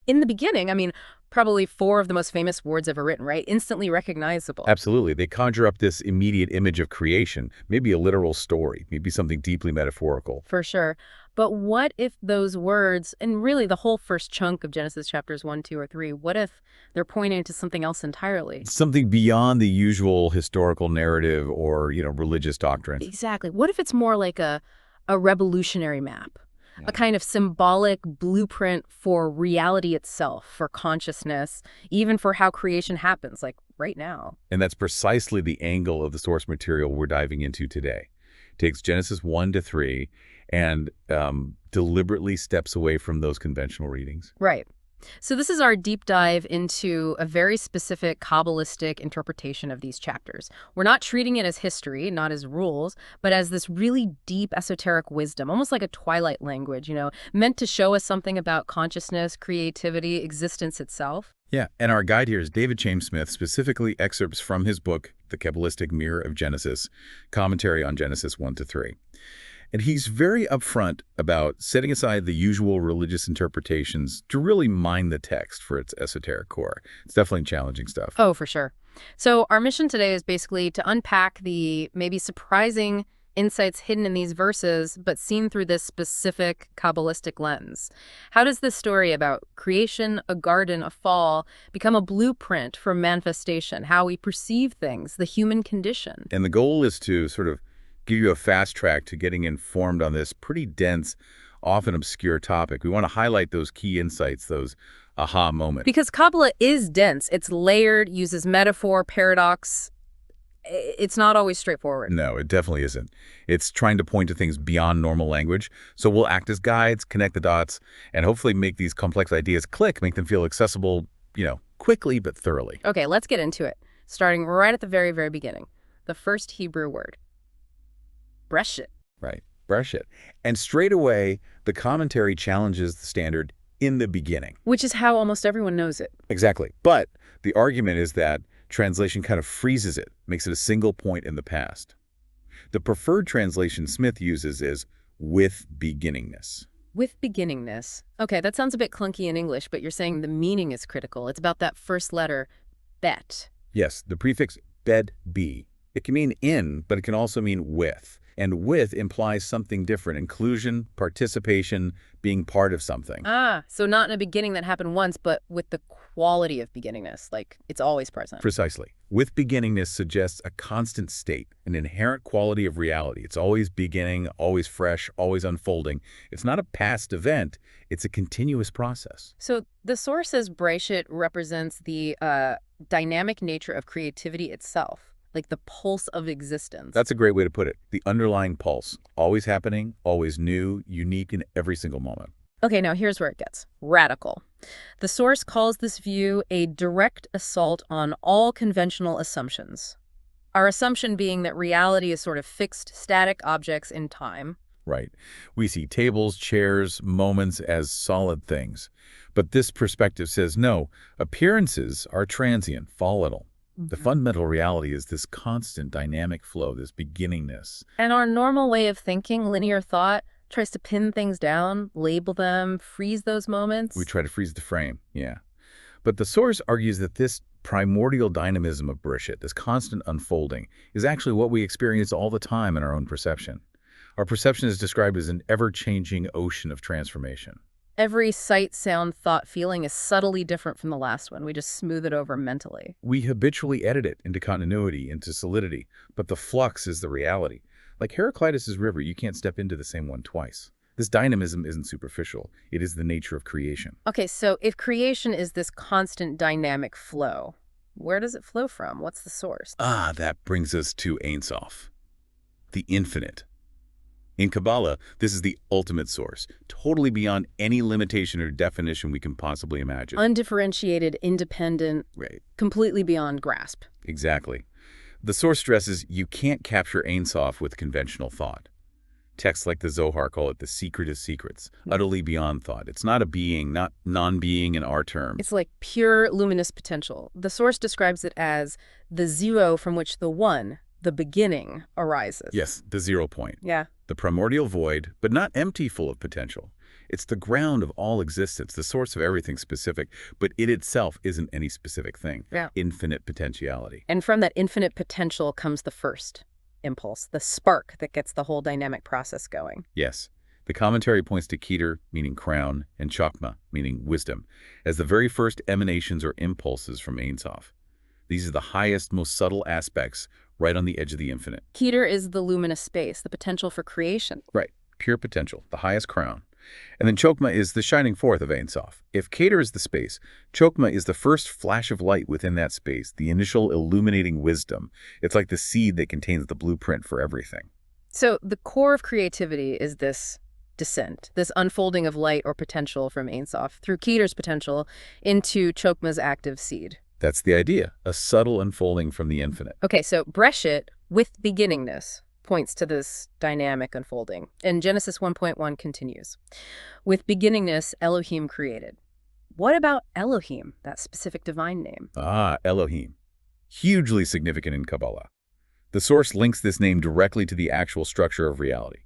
In the beginning, I mean, probably four of the most famous words ever written, right? Instantly recognizable. Absolutely. They conjure up this immediate image of creation, maybe a literal story, maybe something deeply metaphorical. For sure. But what if those words, and really the whole first chunk of Genesis chapters 1, 2, or 3, what if they're pointing to something else entirely? Something beyond the usual historical narrative or, religious doctrine. Exactly. What if it's more like a revolutionary map? A kind of symbolic blueprint for reality itself, for consciousness, even for how creation happens, like right now. And that's precisely the angle of the source material we're diving into today. It takes Genesis 1 to 3 and deliberately steps away from those conventional readings. Right. So this is our deep dive into a very specific Kabbalistic interpretation of these chapters. We're not treating it as history, not as rules, but as this really deep esoteric wisdom, almost like a twilight language, meant to show us something about consciousness, creativity, existence itself. Yeah, and our guide here is David Chaim Smith, specifically excerpts from his book, The Kabbalistic Mirror of Genesis, commentary on Genesis 1 to 3. And he's very upfront about setting aside the usual religious interpretations to really mine the text for its esoteric core. It's definitely challenging stuff. Oh, for sure. So our mission today is basically to unpack the maybe surprising insights hidden in these verses, but seen through this specific Kabbalistic lens. How does this story about creation, a garden, a fall, become a blueprint for manifestation, how we perceive things, the human condition? And the goal is to sort of give you a fast track to getting informed on this pretty dense, often obscure topic. We want to highlight those key insights, those aha moments. Because Kabbalah is dense. It's layered, uses metaphor, paradox. It's not always straightforward. No, it definitely isn't. It's trying to point to things beyond normal language. So we'll act as guides, connect the dots, and hopefully make these complex ideas click, make them feel accessible, quickly but thoroughly. Okay, let's get into it. Starting right at the very, very beginning. The first Hebrew word. Breshit. Right, breshit. And straight away, the commentary challenges the standard in the beginning. Which is how almost everyone knows it. Exactly. But the argument is that translation kind of freezes it, makes it a single point in the past. The preferred translation Smith uses is with beginningness. With beginningness. Okay, that sounds a bit clunky in English, but you're saying the meaning is critical. It's about that first letter, bet. Yes, the prefix bed, be. It can mean in, but it can also mean with. And with implies something different, inclusion, participation, being part of something. Ah, so not in a beginning that happened once, but with the quality of beginningness, like it's always present. Precisely. With beginningness suggests a constant state, an inherent quality of reality. It's always beginning, always fresh, always unfolding. It's not a past event, it's a continuous process. So the source says Breshit represents the dynamic nature of creativity itself. Like the pulse of existence. That's a great way to put it. The underlying pulse, always happening, always new, unique in every single moment. Okay, now here's where it gets radical. The source calls this view a direct assault on all conventional assumptions. Our assumption being that reality is sort of fixed, static objects in time. Right. We see tables, chairs, moments as solid things. But this perspective says, no, appearances are transient, volatile. The fundamental reality is this constant dynamic flow, this beginningness. And our normal way of thinking, linear thought, tries to pin things down, label them, freeze those moments. We try to freeze the frame, yeah. But the source argues that this primordial dynamism of Breshit, this constant unfolding, is actually what we experience all the time in our own perception. Our perception is described as an ever-changing ocean of transformation. Every sight, sound, thought, feeling is subtly different from the last one. We just smooth it over mentally. We habitually edit it into continuity, into solidity, but the flux is the reality. Like Heraclitus' river, you can't step into the same one twice. This dynamism isn't superficial. It is the nature of creation. Okay, so if creation is this constant dynamic flow, where does it flow from? What's the source? That brings us to Ein Sof, the infinite. In Kabbalah, this is the ultimate source, totally beyond any limitation or definition we can possibly imagine. Undifferentiated, independent, Right. completely beyond grasp. Exactly. The source stresses you can't capture Ein Sof with conventional thought. Texts like the Zohar call it the secret of secrets, utterly beyond thought. It's not a being, not non-being in our terms. It's like pure luminous potential. The source describes it as the zero from which the one, the beginning, arises. Yes, the 0 point. Yeah. The primordial void, but not empty, full of potential. It's the ground of all existence, the source of everything specific, but it itself isn't any specific thing. Yeah. Infinite potentiality. And from that infinite potential comes the first impulse, the spark that gets the whole dynamic process going. Yes. The commentary points to Keter, meaning crown, and Chokmah, meaning wisdom, as the very first emanations or impulses from Ein Sof. These are the highest, most subtle aspects, right on the edge of the infinite. Keter is the luminous space, the potential for creation. Right. Pure potential, the highest crown. And then Chokmah is the shining forth of Ein Sof. If Keter is the space, Chokmah is the first flash of light within that space, the initial illuminating wisdom. It's like the seed that contains the blueprint for everything. So the core of creativity is this descent, this unfolding of light or potential from Ein Sof through Keter's potential into Chokmah's active seed. That's the idea, a subtle unfolding from the infinite. Okay, so Breshit, with beginningness, points to this dynamic unfolding. And Genesis 1.1 continues. With beginningness, Elohim created. What about Elohim, that specific divine name? Elohim. Hugely significant in Kabbalah. The source links this name directly to the actual structure of reality.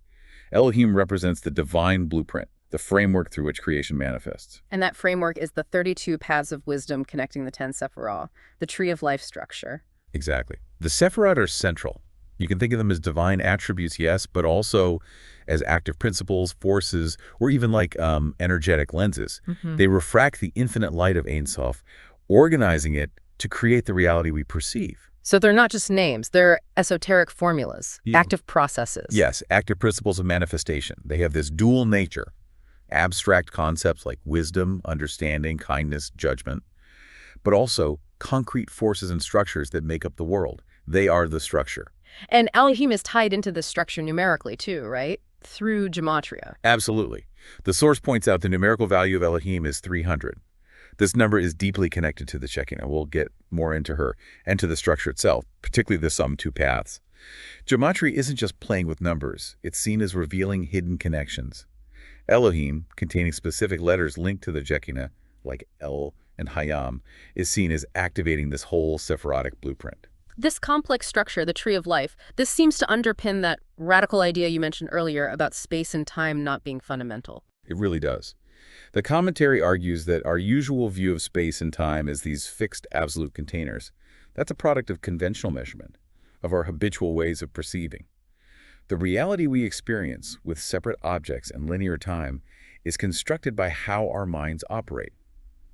Elohim represents the divine blueprint, the framework through which creation manifests. And that framework is the 32 paths of wisdom connecting the 10 Sephirah, the tree of life structure. Exactly. The Sephirot are central. You can think of them as divine attributes, yes, but also as active principles, forces, or even like energetic lenses. They refract the infinite light of Ein Sof, organizing it to create the reality we perceive. So they're not just names, they're esoteric formulas, active processes. Yes, active principles of manifestation. They have this dual nature. Abstract concepts like wisdom, understanding, kindness, judgment, but also concrete forces and structures that make up the world. They are the structure. And Elohim is tied into this structure numerically too, right? Through gematria. Absolutely. The source points out the numerical value of Elohim is 300. This number is deeply connected to the Shekinah. We'll get more into her and to the structure itself, particularly the sum two paths. Gematria isn't just playing with numbers. It's seen as revealing hidden connections. Elohim, containing specific letters linked to the Shekinah, like El and Hayam, is seen as activating this whole Sephirotic blueprint. This complex structure, the tree of life, this seems to underpin that radical idea you mentioned earlier about space and time not being fundamental. It really does. The commentary argues that our usual view of space and time as these fixed absolute containers, that's a product of conventional measurement, of our habitual ways of perceiving. The reality we experience with separate objects and linear time is constructed by how our minds operate,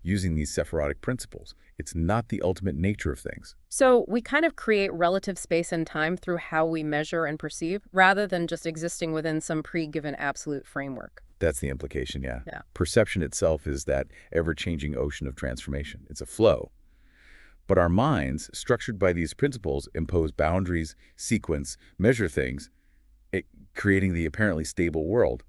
using these Sephirotic principles. It's not the ultimate nature of things. So we kind of create relative space and time through how we measure and perceive, rather than just existing within some pre-given absolute framework. That's the implication, yeah. Yeah. Perception itself is that ever-changing ocean of transformation. It's a flow. But our minds, structured by these principles, impose boundaries, sequence, measure things, creating the apparently stable world.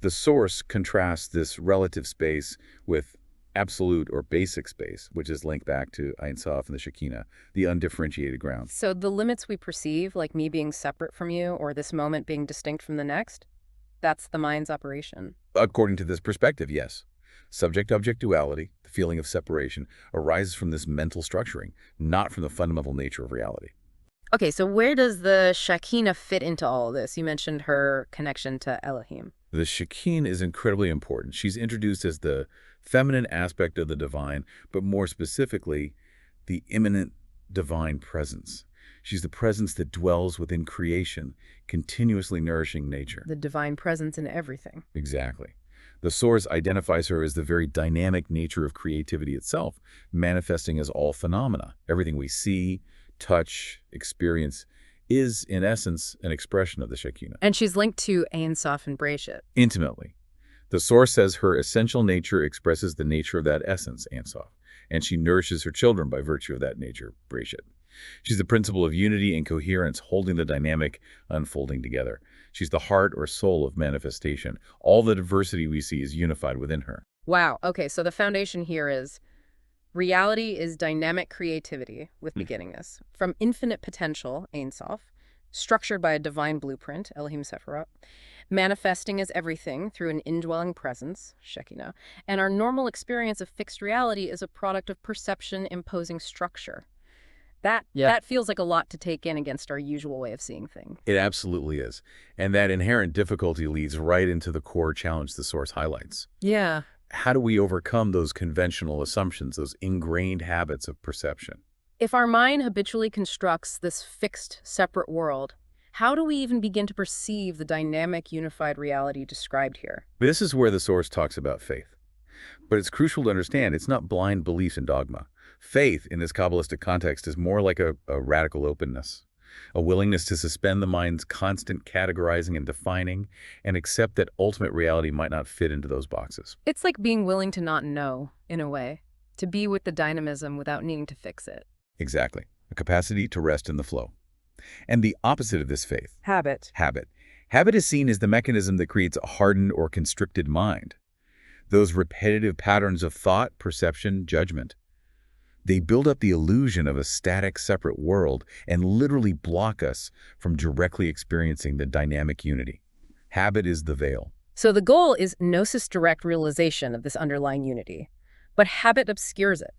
The source contrasts this relative space with absolute or basic space, which is linked back to Ein Sof and the Shekinah, the undifferentiated ground. So the limits we perceive, like me being separate from you or this moment being distinct from the next, that's the mind's operation. According to this perspective, yes. Subject-object duality, the feeling of separation, arises from this mental structuring, not from the fundamental nature of reality. Okay, so where does the Shekinah fit into all of this? You mentioned her connection to Elohim. The Shekinah is incredibly important. She's introduced as the feminine aspect of the divine, but more specifically, the immanent divine presence. She's the presence that dwells within creation, continuously nourishing nature. The divine presence in everything. Exactly. The source identifies her as the very dynamic nature of creativity itself, manifesting as all phenomena. Everything we see, touch, experience is, in essence, an expression of the Shekinah. And she's linked to Ein Sof and Breshit. Intimately. The source says her essential nature expresses the nature of that essence, Ein Sof, and she nourishes her children by virtue of that nature, Breshit. She's the principle of unity and coherence, holding the dynamic unfolding together. She's the heart or soul of manifestation. All the diversity we see is unified within her. Wow. Okay, so the foundation here is reality is dynamic creativity with beginningness. From infinite potential, Ein Sof, structured by a divine blueprint, Elohim Sephirot, manifesting as everything through an indwelling presence, Shekinah, and our normal experience of fixed reality is a product of perception imposing structure. That feels like a lot to take in against our usual way of seeing things. It absolutely is. And that inherent difficulty leads right into the core challenge the source highlights. Yeah. How do we overcome those conventional assumptions, those ingrained habits of perception? If our mind habitually constructs this fixed, separate world, how do we even begin to perceive the dynamic, unified reality described here? This is where the source talks about faith. But it's crucial to understand it's not blind belief in dogma. Faith, in this Kabbalistic context, is more like a radical openness, a willingness to suspend the mind's constant categorizing and defining and accept that ultimate reality might not fit into those boxes. It's like being willing to not know, in a way, to be with the dynamism without needing to fix it. Exactly. A capacity to rest in the flow. And the opposite of this faith, Habit. habit. Habit is seen as the mechanism that creates a hardened or constricted mind. Those repetitive patterns of thought, perception, judgment. They build up the illusion of a static, separate world and literally block us from directly experiencing the dynamic unity. Habit is the veil. So the goal is gnosis direct realization of this underlying unity, but habit obscures it.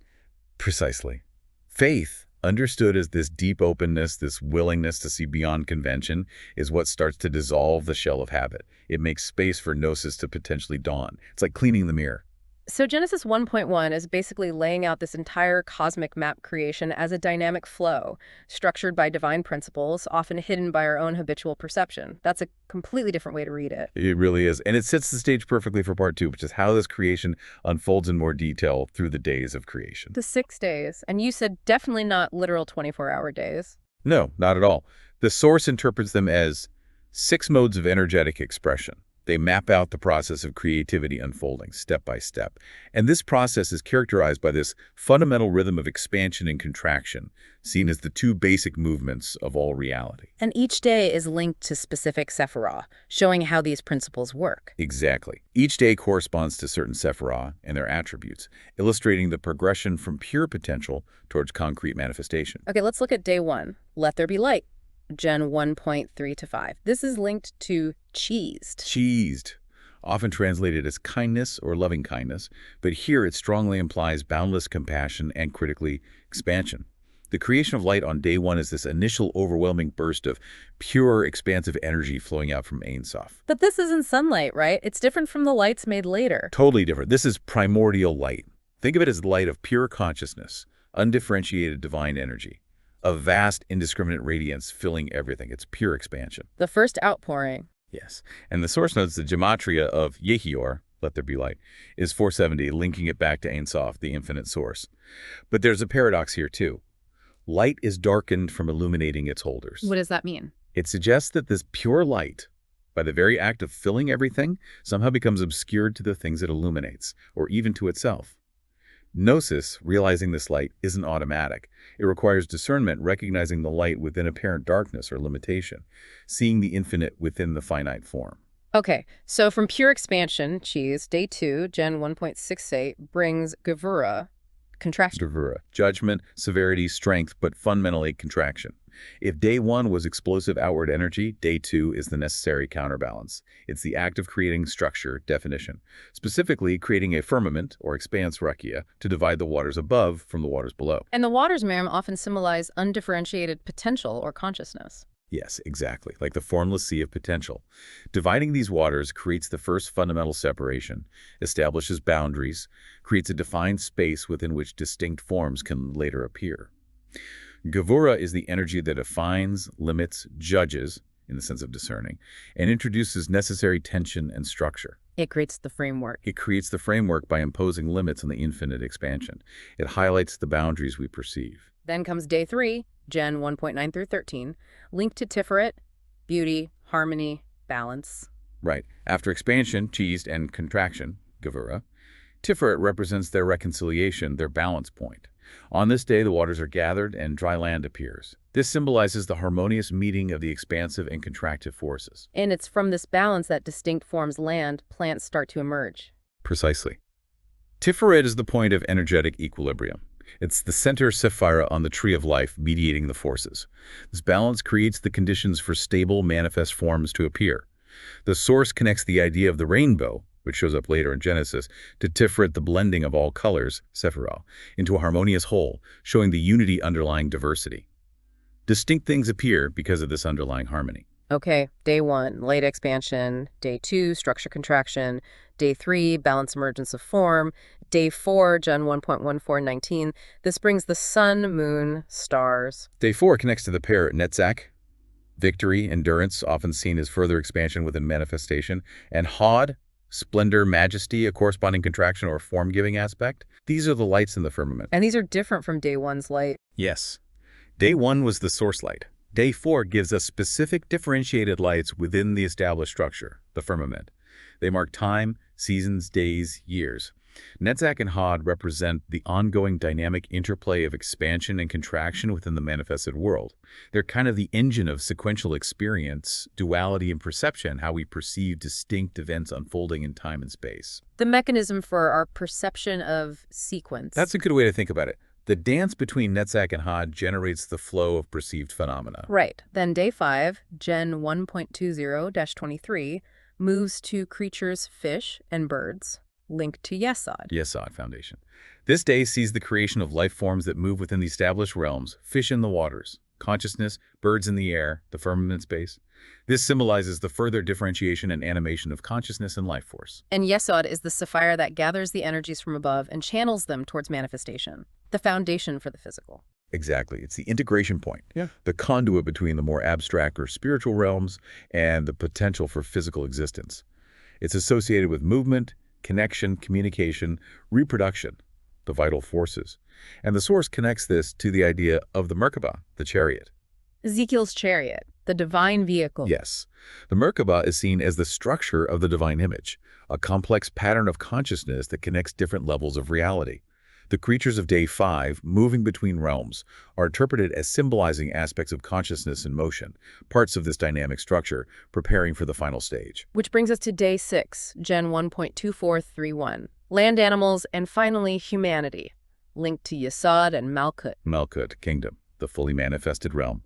Precisely. Faith, understood as this deep openness, this willingness to see beyond convention, is what starts to dissolve the shell of habit. It makes space for gnosis to potentially dawn. It's like cleaning the mirror. So Genesis 1.1 is basically laying out this entire cosmic map creation as a dynamic flow, structured by divine principles, often hidden by our own habitual perception. That's a completely different way to read it. It really is. And it sets the stage perfectly for part 2, which is how this creation unfolds in more detail through the days of creation. The 6 days. And you said definitely not literal 24-hour days. No, not at all. The source interprets them as 6 modes of energetic expression. They map out the process of creativity unfolding step by step. And this process is characterized by this fundamental rhythm of expansion and contraction, seen as the 2 basic movements of all reality. And each day is linked to specific sephirah, showing how these principles work. Exactly. Each day corresponds to certain sephirah and their attributes, illustrating the progression from pure potential towards concrete manifestation. Okay, let's look at day 1. Let there be light. Gen 1.3 to 5. This is linked to cheesed. Cheesed, often translated as kindness or loving kindness, but here it strongly implies boundless compassion and critically expansion. The creation of light on day 1 is this initial overwhelming burst of pure, expansive energy flowing out from Ein Sof. But this isn't sunlight, right? It's different from the lights made later. Totally different. This is primordial light. Think of it as light of pure consciousness, undifferentiated divine energy. A vast, indiscriminate radiance filling everything. It's pure expansion. The first outpouring. Yes. And the source notes the gematria of Yehior, let there be light, is 470, linking it back to Ein Sof, the infinite source. But there's a paradox here, too. Light is darkened from illuminating its holders. What does that mean? It suggests that this pure light, by the very act of filling everything, somehow becomes obscured to the things it illuminates, or even to itself. Gnosis, realizing this light, isn't automatic. It requires discernment, recognizing the light within apparent darkness or limitation, seeing the infinite within the finite form. Okay, so from pure expansion, cheese, day 2, Gen 1.68, brings Gevura, contraction. Gevura, judgment, severity, strength, but fundamentally contraction. If day 1 was explosive outward energy, day 2 is the necessary counterbalance. It's the act of creating structure, definition, specifically creating a firmament, or expanse rakia, to divide the waters above from the waters below. And the waters, ma'am, often symbolize undifferentiated potential or consciousness. Yes, exactly, like the formless sea of potential. Dividing these waters creates the first fundamental separation, establishes boundaries, creates a defined space within which distinct forms can later appear. Gevura is the energy that defines, limits, judges, in the sense of discerning, and introduces necessary tension and structure. It creates the framework. It creates the framework by imposing limits on the infinite expansion. It highlights the boundaries we perceive. Then comes day 3, Gen 1.9 through 13, linked to Tiferet, beauty, harmony, balance. Right. After expansion, cheesed, and contraction, Gevura, Tiferet represents their reconciliation, their balance point. On this day, the waters are gathered and dry land appears. This symbolizes the harmonious meeting of the expansive and contractive forces. And it's from this balance that distinct forms land, plants start to emerge. Precisely. Tiferet is the point of energetic equilibrium. It's the center sephira on the tree of life, mediating the forces. This balance creates the conditions for stable, manifest forms to appear. The source connects the idea of the rainbow, which shows up later in Genesis, to Tiferet, the blending of all colors, Sephiroth, into a harmonious whole, showing the unity underlying diversity. Distinct things appear because of this underlying harmony. Okay, day 1, late expansion. Day 2, structure contraction. Day 3, balance emergence of form. Day 4, Gen 1.1419. This brings the sun, moon, stars. Day 4 connects to the pair Netzach, victory, endurance, often seen as further expansion within manifestation, and Hod, splendor, majesty, a corresponding contraction or form-giving aspect. These are the lights in the firmament. And these are different from day 1's light. Yes. Day 1 was the source light. Day 4 gives us specific differentiated lights within the established structure, the firmament. They mark time, seasons, days, years. Netzach and Hod represent the ongoing dynamic interplay of expansion and contraction within the manifested world. They're kind of the engine of sequential experience, duality and perception, how we perceive distinct events unfolding in time and space. The mechanism for our perception of sequence. That's a good way to think about it. The dance between Netzach and Hod generates the flow of perceived phenomena. Right. Then day 5, Gen 1.20-23, moves to creatures, fish, and birds, linked to Yesod. Yesod Foundation. This day sees the creation of life forms that move within the established realms, fish in the waters, consciousness, birds in the air, the firmament space. This symbolizes the further differentiation and animation of consciousness and life force. And Yesod is the sapphire that gathers the energies from above and channels them towards manifestation, the foundation for the physical. Exactly. It's the integration point, the conduit between the more abstract or spiritual realms and the potential for physical existence. It's associated with movement, connection, communication, reproduction, the vital forces. And the source connects this to the idea of the Merkabah, the chariot. Ezekiel's chariot, the divine vehicle. Yes. The Merkabah is seen as the structure of the divine image, a complex pattern of consciousness that connects different levels of reality. The creatures of day 5, moving between realms, are interpreted as symbolizing aspects of consciousness in motion, parts of this dynamic structure, preparing for the final stage. Which brings us to day 6, Gen 1.2431, land animals, and finally humanity, linked to Yesod and Malkut. Malkut, kingdom, the fully manifested realm.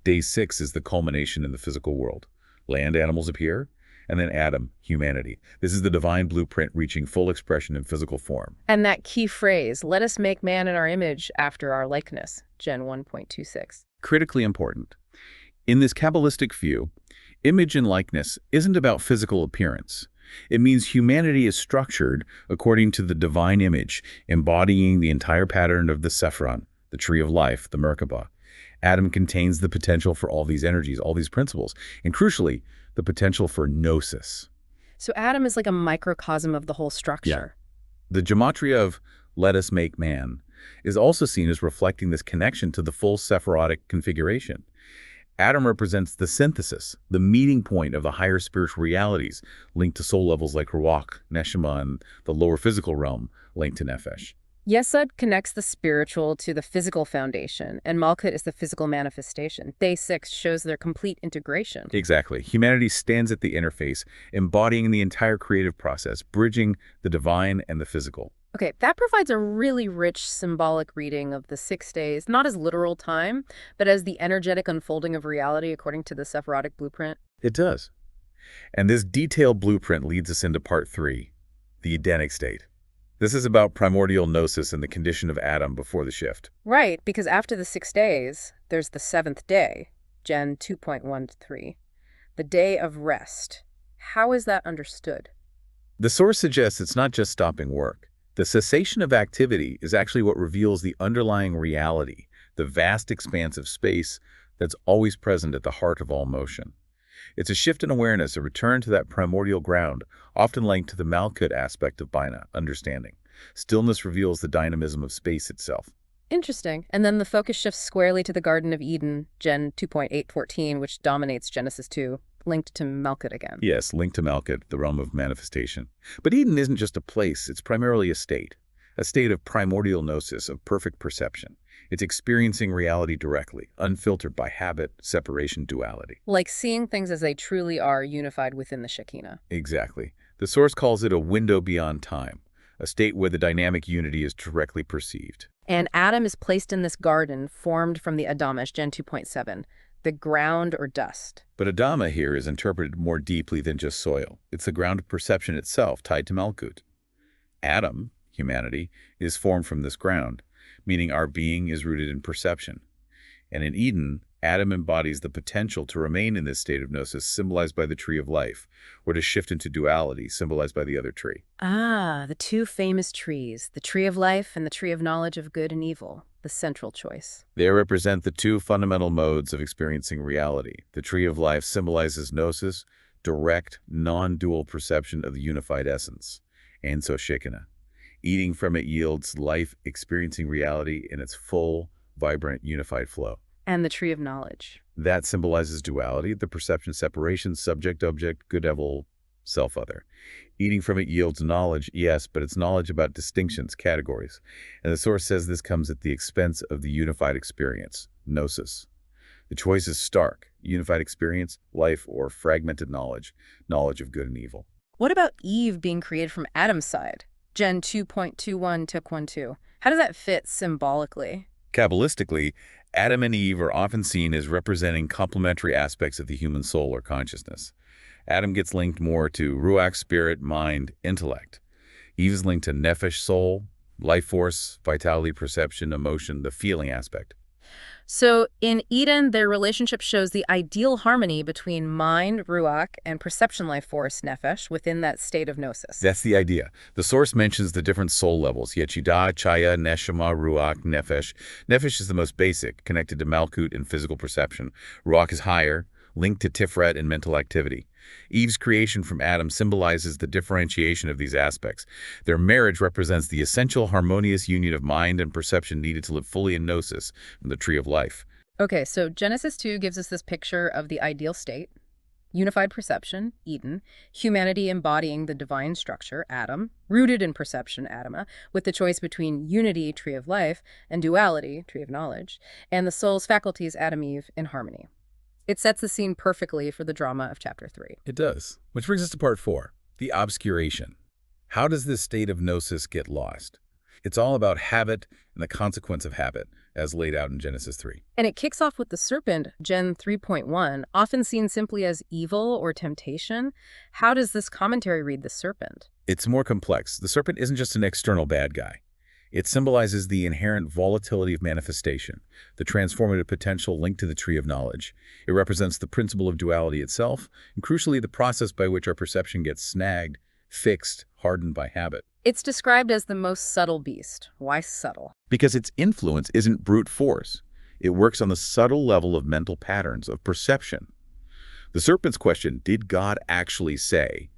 Day 6 is the culmination in the physical world. Land animals appear, and then Adam, humanity. This is the divine blueprint reaching full expression in physical form. And that key phrase, let us make man in our image after our likeness, Gen 1.26. Critically important. In this Kabbalistic view, image and likeness isn't about physical appearance. It means humanity is structured according to the divine image, embodying the entire pattern of the Sephron, the tree of life, the Merkabah. Adam contains the potential for all these energies, all these principles, and crucially, the potential for gnosis. So Adam is like a microcosm of the whole structure. The gematria of let us make man is also seen as reflecting this connection to the full Sephirotic configuration. Adam represents the synthesis, the meeting point of the higher spiritual realities linked to soul levels like Ruach, Neshama, and the lower physical realm linked to Nefesh. Yesod connects the spiritual to the physical foundation, and Malkut is the physical manifestation. Day 6 shows their complete integration. Exactly. Humanity stands at the interface, embodying the entire creative process, bridging the divine and the physical. Okay, that provides a really rich symbolic reading of the 6 days, not as literal time, but as the energetic unfolding of reality according to the Sephirotic blueprint. It does. And this detailed blueprint leads us into part 3, the Edenic state. This is about primordial gnosis and the condition of Adam before the shift. Right, because after the 6 days, there's the 7th day, Gen 2.13, the day of rest. How is that understood? The source suggests it's not just stopping work. The cessation of activity is actually what reveals the underlying reality, the vast expanse of space that's always present at the heart of all motion. It's a shift in awareness, a return to that primordial ground, often linked to the Malkut aspect of Bina, understanding. Stillness reveals the dynamism of space itself. Interesting. And then the focus shifts squarely to the Garden of Eden, Gen 2.814, which dominates Genesis 2, linked to Malkut again. Yes, linked to Malkut, the realm of manifestation. But Eden isn't just a place, it's primarily a state of primordial gnosis, of perfect perception. It's experiencing reality directly, unfiltered by habit, separation, duality. Like seeing things as they truly are, unified within the Shekinah. Exactly. The source calls it a window beyond time, a state where the dynamic unity is directly perceived. And Adam is placed in this garden formed from the Adamish, Gen 2.7, the ground or dust. But Adama here is interpreted more deeply than just soil. It's the ground of perception itself tied to Malkut. Adam, humanity, is formed from this ground, meaning our being is rooted in perception. And in Eden, Adam embodies the potential to remain in this state of gnosis symbolized by the tree of life, or to shift into duality symbolized by the other tree. Ah, the two famous trees, the tree of life and the tree of knowledge of good and evil, the central choice. They represent the two fundamental modes of experiencing reality. The tree of life symbolizes gnosis, direct, non-dual perception of the unified essence, and so Shekinah. Eating from it yields life experiencing reality in its full, vibrant, unified flow. And the tree of knowledge. That symbolizes duality, the perception separation, subject-object, good-evil, self-other. Eating from it yields knowledge, yes, but it's knowledge about distinctions, categories. And the source says this comes at the expense of the unified experience, gnosis. The choice is stark: unified experience, life, or fragmented knowledge, knowledge of good and evil. What about Eve being created from Adam's side? Gen 2.21 Took 1.2. How does that fit symbolically? Kabbalistically, Adam and Eve are often seen as representing complementary aspects of the human soul or consciousness. Adam gets linked more to ruach, spirit, mind, intellect. Eve is linked to nephesh, soul, life force, vitality, perception, emotion, the feeling aspect. So in Eden, their relationship shows the ideal harmony between mind, ruach, and perception life force, nephesh, within that state of gnosis. That's the idea. The source mentions the different soul levels: Yechidah, Chaya, Neshama, Ruach, Nephesh. Nephesh is the most basic, connected to Malkut and physical perception. Ruach is higher, linked to Tiferet and mental activity. Eve's creation from Adam symbolizes the differentiation of these aspects. Their marriage represents the essential harmonious union of mind and perception needed to live fully in gnosis, in the tree of life. Okay, so Genesis 2 gives us this picture of the ideal state: unified perception, Eden; humanity embodying the divine structure, Adam; rooted in perception, Adama; with the choice between unity, tree of life, and duality, tree of knowledge; and the soul's faculties, Adam, Eve, in harmony. It sets the scene perfectly for the drama of chapter 3. It does. Which brings us to part 4, the obscuration. How does this state of gnosis get lost? It's all about habit and the consequence of habit, as laid out in Genesis 3. And it kicks off with the serpent, Gen 3.1, often seen simply as evil or temptation. How does this commentary read the serpent? It's more complex. The serpent isn't just an external bad guy. It symbolizes the inherent volatility of manifestation, the transformative potential linked to the tree of knowledge. It represents the principle of duality itself, and crucially, the process by which our perception gets snagged, fixed, hardened by habit. It's described as the most subtle beast. Why subtle? Because its influence isn't brute force. It works on the subtle level of mental patterns, of perception. The serpent's question, did God actually say,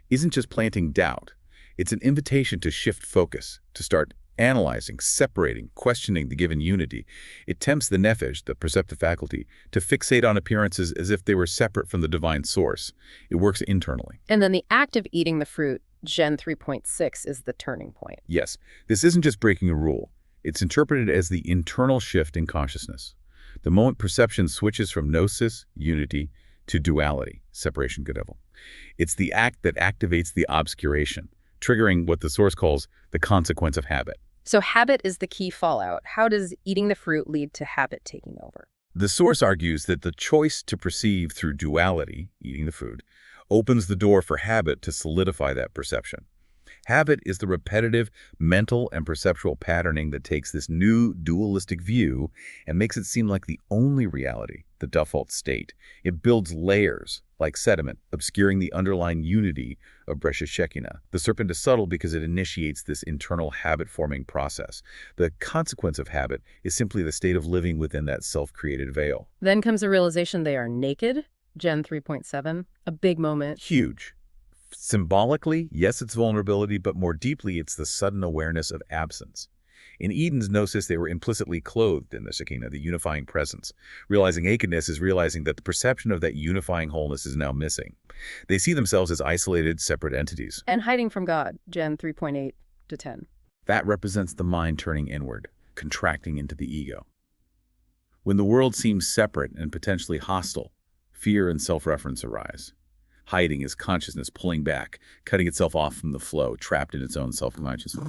isn't just planting doubt. It's an invitation to shift focus, to start analyzing, separating, questioning the given unity. It tempts the nephesh, the perceptive faculty, to fixate on appearances as if they were separate from the divine source. It works internally. And then the act of eating the fruit, Gen 3.6, is the turning point. Yes, this isn't just breaking a rule. It's interpreted as the internal shift in consciousness. The moment perception switches from gnosis, unity, to duality, separation, good evil. It's the act that activates the obscuration, triggering what the source calls the consequence of habit. So habit is the key fallout. How does eating the fruit lead to habit taking over? The source argues that the choice to perceive through duality, eating the food, opens the door for habit to solidify that perception. Habit is the repetitive mental and perceptual patterning that takes this new dualistic view and makes it seem like the only reality, the default state. It builds layers, like sediment, obscuring the underlying unity of Bresha Shekinah. The serpent is subtle because it initiates this internal habit-forming process. The consequence of habit is simply the state of living within that self-created veil. Then comes the realization they are naked, Gen 3.7, a big moment. Huge. Symbolically, yes, it's vulnerability, but more deeply, it's the sudden awareness of absence. In Eden's gnosis, they were implicitly clothed in the Shekinah, the unifying presence. Realizing nakedness is realizing that the perception of that unifying wholeness is now missing. They see themselves as isolated, separate entities. And hiding from God, Gen 3.8 to 10. That represents the mind turning inward, contracting into the ego. When the world seems separate and potentially hostile, fear and self-reference arise. Hiding is consciousness pulling back, cutting itself off from the flow, trapped in its own self-consciousness.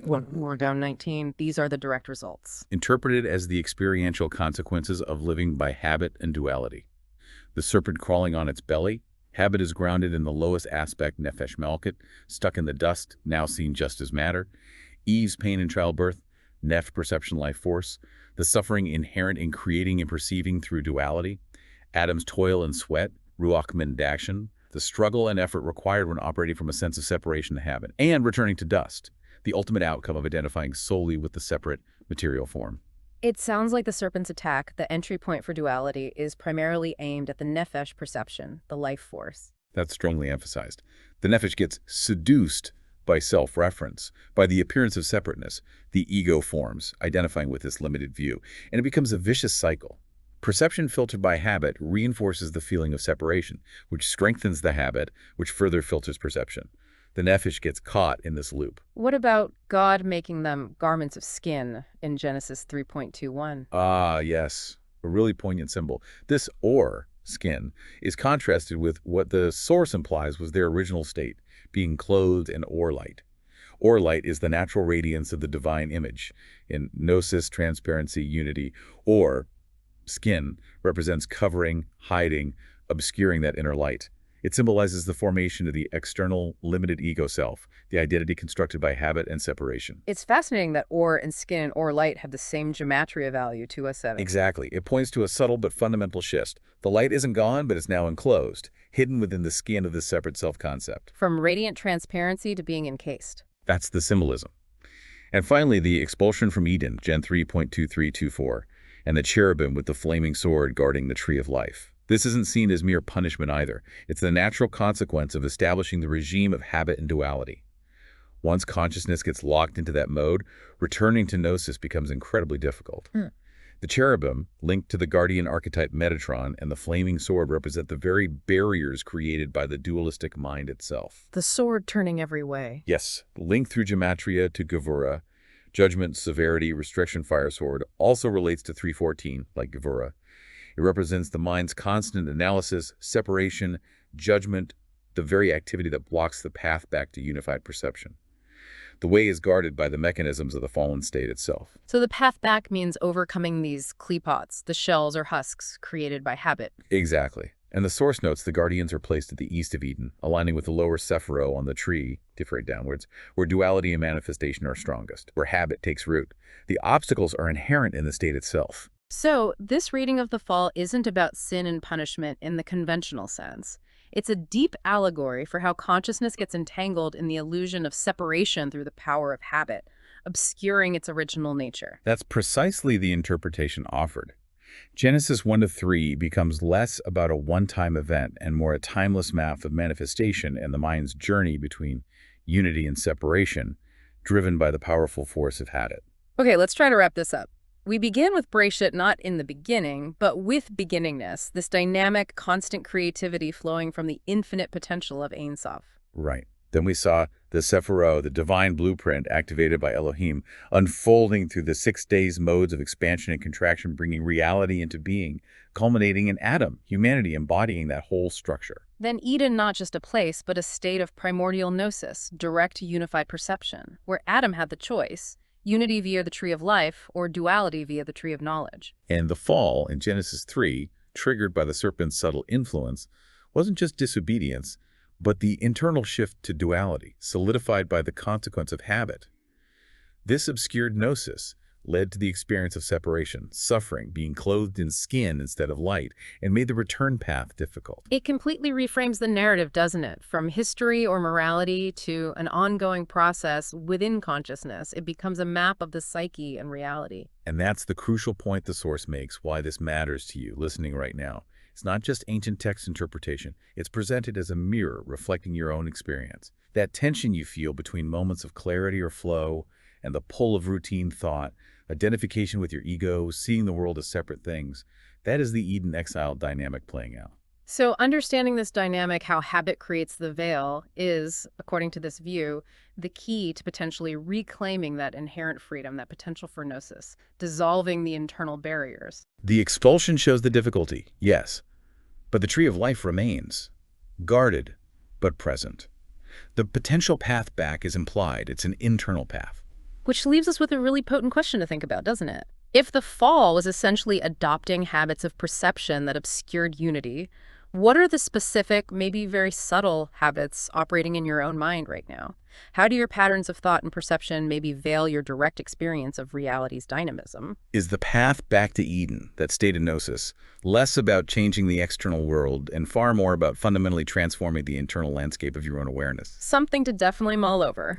Well, we're down 19. These are the direct results. Interpreted as the experiential consequences of living by habit and duality. The serpent crawling on its belly, habit is grounded in the lowest aspect, nefesh malkut, stuck in the dust, now seen just as matter. Eve's pain in childbirth, neph perception life force, the suffering inherent in creating and perceiving through duality. Adam's toil and sweat, ruach mendaction, the struggle and effort required when operating from a sense of separation to habit, and returning to dust, the ultimate outcome of identifying solely with the separate material form. It sounds like the serpent's attack, the entry point for duality, is primarily aimed at the nefesh perception, the life force. That's strongly emphasized. The nefesh gets seduced by self-reference, by the appearance of separateness. The ego forms, identifying with this limited view, and it becomes a vicious cycle. Perception filtered by habit reinforces the feeling of separation, which strengthens the habit, which further filters perception. The nefesh gets caught in this loop. What about God making them garments of skin in Genesis 3.21? Ah, yes, a really poignant symbol. This or, skin, is contrasted with what the source implies was their original state, being clothed in or light. Or light is the natural radiance of the divine image. In gnosis, transparency, unity, or skin represents covering, hiding, obscuring that inner light. It symbolizes the formation of the external, limited ego self, the identity constructed by habit and separation. It's fascinating that or and skin or light have the same gematria value, 207. Exactly. It points to a subtle but fundamental shift. The light isn't gone, but it's now enclosed, hidden within the skin of this separate self-concept. From radiant transparency to being encased. That's the symbolism. And finally, the expulsion from Eden, Gen 3.2324, and the cherubim with the flaming sword guarding the tree of life. This isn't seen as mere punishment either. It's the natural consequence of establishing the regime of habit and duality. Once consciousness gets locked into that mode, returning to gnosis becomes incredibly difficult. The cherubim, linked to the guardian archetype Metatron, and the flaming sword represent the very barriers created by the dualistic mind itself. The sword turning every way. Yes, linked through gematria to Gevura, judgment, severity, restriction, fire sword, also relates to 314, like Gevura. It represents the mind's constant analysis, separation, judgment, the very activity that blocks the path back to unified perception. The way is guarded by the mechanisms of the fallen state itself. So the path back means overcoming these klepots, the shells or husks created by habit. Exactly. And the source notes the guardians are placed at the east of Eden, aligning with the lower Sephiro on the tree, different downwards, where duality and manifestation are strongest, where habit takes root. The obstacles are inherent in the state itself. So this reading of the fall isn't about sin and punishment in the conventional sense. It's a deep allegory for how consciousness gets entangled in the illusion of separation through the power of habit, obscuring its original nature. That's precisely the interpretation offered. Genesis 1-3 becomes less about a one-time event and more a timeless map of manifestation and the mind's journey between unity and separation, driven by the powerful force of habit. Okay, let's try to wrap this up. We begin with Breshit not in the beginning, but with beginningness, this dynamic, constant creativity flowing from the infinite potential of Ein Sof. Right. Then we saw the Sephiro, the divine blueprint activated by Elohim, unfolding through the 6 days modes of expansion and contraction, bringing reality into being, culminating in Adam, humanity embodying that whole structure. Then Eden not just a place, but a state of primordial gnosis, direct unified perception, where Adam had the choice, unity via the tree of life, or duality via the tree of knowledge. And the fall in Genesis 3, triggered by the serpent's subtle influence, wasn't just disobedience, but the internal shift to duality, solidified by the consequence of habit. This obscured gnosis led to the experience of separation, suffering, being clothed in skin instead of light, and made the return path difficult. It completely reframes the narrative, doesn't it? From history or morality to an ongoing process within consciousness, it becomes a map of the psyche and reality. And that's the crucial point the source makes, why this matters to you listening right now. It's not just ancient text interpretation. It's presented as a mirror reflecting your own experience. That tension you feel between moments of clarity or flow and the pull of routine thought, identification with your ego, seeing the world as separate things, that is the Eden exile dynamic playing out. So understanding this dynamic, how habit creates the veil, is, according to this view, the key to potentially reclaiming that inherent freedom, that potential for gnosis, dissolving the internal barriers. The expulsion shows the difficulty, yes, but the tree of life remains, guarded but present. The potential path back is implied. It's an internal path. Which leaves us with a really potent question to think about, doesn't it? If the fall was essentially adopting habits of perception that obscured unity, what are the specific, maybe very subtle habits operating in your own mind right now? How do your patterns of thought and perception maybe veil your direct experience of reality's dynamism? Is the path back to Eden, that state of gnosis, less about changing the external world and far more about fundamentally transforming the internal landscape of your own awareness? Something to definitely mull over.